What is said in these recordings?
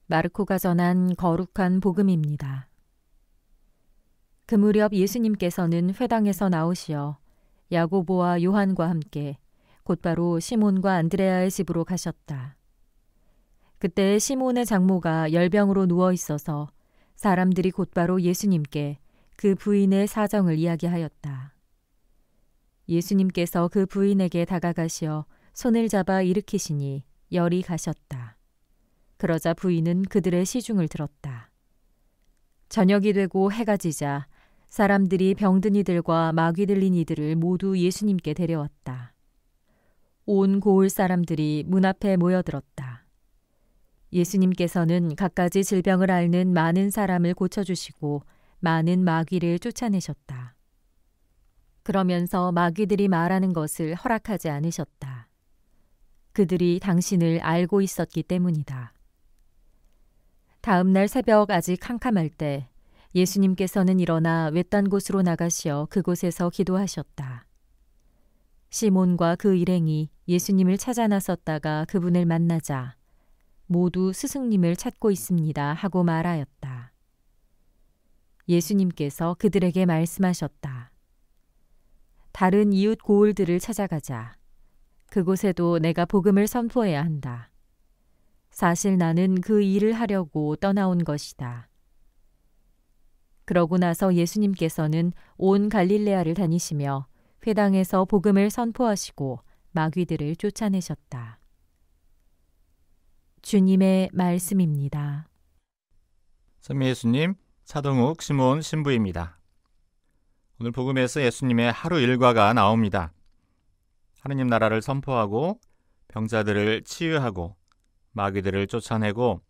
마르코가 전한 거룩한 복음입니다. 그 무렵 예수님께서는 회당에서 나오시어 야고보와 요한과 함께 곧바로 시몬과 안드레아의 집으로 가셨다. 그때 시몬의 장모가 열병으로 누워 있어서 사람들이 곧바로 예수님께 그 부인의 사정을 이야기하였다. 예수님께서 그 부인에게 다가가시어 손을 잡아 일으키시니 열이 가셨다. 그러자 부인은 그들의 시중을 들었다. 저녁이 되고 해가 지자 사람들이 병든 이들과 마귀 들린 이들을 모두 예수님께 데려왔다. 온 고을 사람들이 문 앞에 모여들었다. 예수님께서는 갖가지 질병을 앓는 많은 사람을 고쳐주시고 많은 마귀를 쫓아내셨다. 그러면서 마귀들이 말하는 것을 허락하지 않으셨다. 그들이 당신을 알고 있었기 때문이다. 다음 날 새벽 아직 캄캄할 때 예수님께서는 일어나 외딴 곳으로 나가시어 그곳에서 기도하셨다. 시몬과 그 일행이 예수님을 찾아 나섰다가 그분을 만나자 모두 스승님을 찾고 있습니다 하고 말하였다. 예수님께서 그들에게 말씀하셨다. 다른 이웃 고을들을 찾아가자. 그곳에도 내가 복음을 선포해야 한다. 사실 나는 그 일을 하려고 떠나온 것이다. 그러고 나서 예수님께서는 온 갈릴레아를 다니시며 회당에서 복음을 선포하시고 마귀들을 쫓아내셨다. 주님의 말씀입니다. 선미 예수님, 차동욱 시몬 신부입니다. 오늘 복음에서 예수님의 하루 일과가 나옵니다. 하느님 나라를 선포하고 병자들을 치유하고 마귀들을 쫓아내고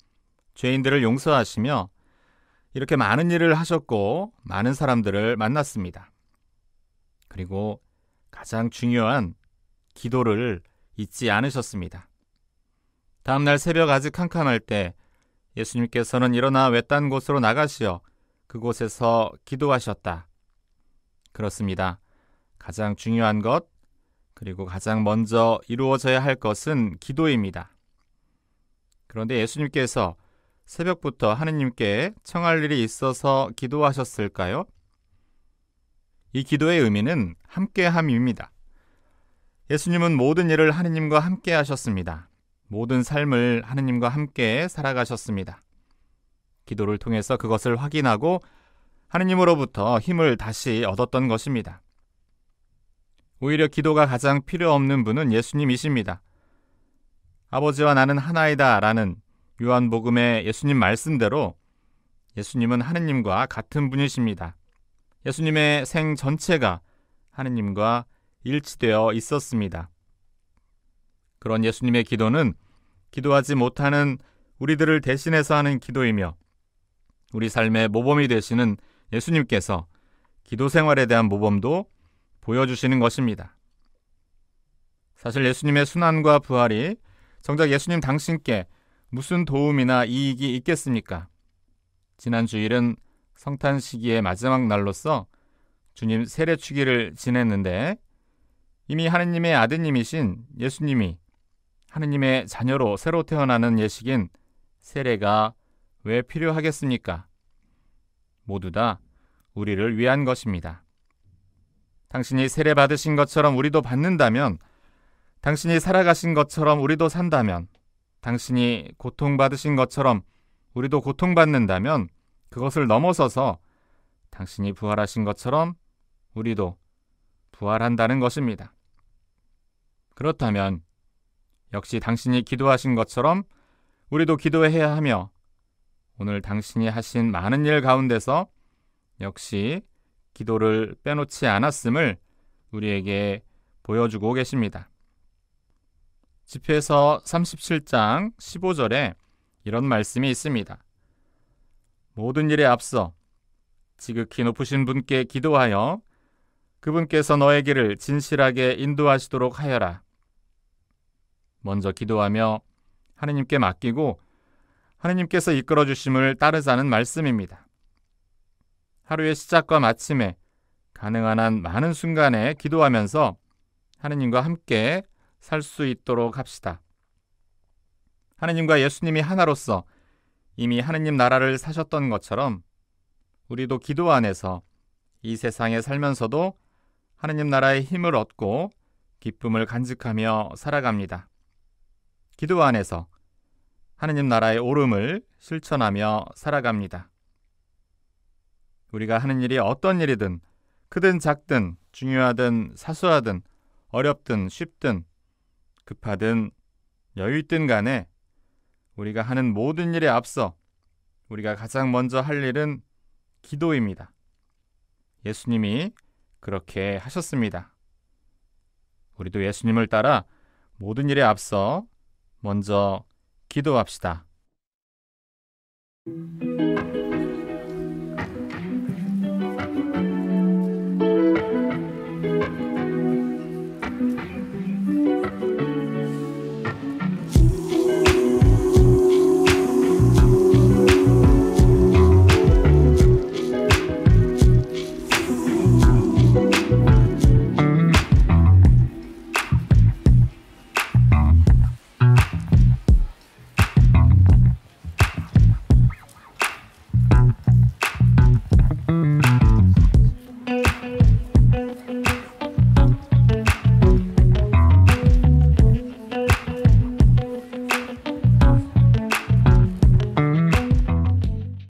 죄인들을 용서하시며 이렇게 많은 일을 하셨고 많은 사람들을 만났습니다. 그리고 가장 중요한 기도를 잊지 않으셨습니다. 다음 날 새벽 아직 캄캄할 때 예수님께서는 일어나 외딴 곳으로 나가시어 그곳에서 기도하셨다. 그렇습니다. 가장 중요한 것, 그리고 가장 먼저 이루어져야 할 것은 기도입니다. 그런데 예수님께서 새벽부터 하느님께 청할 일이 있어서 기도하셨을까요? 이 기도의 의미는 함께함입니다. 예수님은 모든 일을 하느님과 함께 하셨습니다. 모든 삶을 하느님과 함께 살아가셨습니다. 기도를 통해서 그것을 확인하고 하느님으로부터 힘을 다시 얻었던 것입니다. 오히려 기도가 가장 필요 없는 분은 예수님이십니다. 아버지와 나는 하나이다 라는 요한복음의 예수님 말씀대로 예수님은 하느님과 같은 분이십니다. 예수님의 생 전체가 하느님과 일치되어 있었습니다. 그런 예수님의 기도는 기도하지 못하는 우리들을 대신해서 하는 기도이며 우리 삶의 모범이 되시는 예수님께서 기도 생활에 대한 모범도 보여주시는 것입니다. 사실 예수님의 순환과 부활이 정작 예수님 당신께 무슨 도움이나 이익이 있겠습니까? 지난 주일은 성탄 시기의 마지막 날로서 주님 세례축일을 지냈는데 이미 하느님의 아드님이신 예수님이 하느님의 자녀로 새로 태어나는 예식인 세례가 왜 필요하겠습니까? 모두 다 우리를 위한 것입니다. 당신이 세례 받으신 것처럼 우리도 받는다면, 당신이 살아가신 것처럼 우리도 산다면, 당신이 고통받으신 것처럼 우리도 고통받는다면 그것을 넘어서서 당신이 부활하신 것처럼 우리도 부활한다는 것입니다. 그렇다면 역시 당신이 기도하신 것처럼 우리도 기도해야 하며 오늘 당신이 하신 많은 일 가운데서 역시 기도를 빼놓지 않았음을 우리에게 보여주고 계십니다. 집회서 37장 15절에 이런 말씀이 있습니다. 모든 일에 앞서 지극히 높으신 분께 기도하여 그분께서 너의 길을 진실하게 인도하시도록 하여라. 먼저 기도하며 하느님께 맡기고 하느님께서 이끌어 주심을 따르자는 말씀입니다. 하루의 시작과 마침에 가능한 한 많은 순간에 기도하면서 하느님과 함께 살 수 있도록 합시다. 하느님과 예수님이 하나로서 이미 하느님 나라를 사셨던 것처럼 우리도 기도 안에서 이 세상에 살면서도 하느님 나라의 힘을 얻고 기쁨을 간직하며 살아갑니다. 기도 안에서 하느님 나라의 오름을 실천하며 살아갑니다. 우리가 하는 일이 어떤 일이든 크든 작든 중요하든 사소하든 어렵든 쉽든 급하든 여유있든 간에 우리가 하는 모든 일에 앞서 우리가 가장 먼저 할 일은 기도입니다. 예수님이 그렇게 하셨습니다. 우리도 예수님을 따라 모든 일에 앞서 먼저 기도합시다.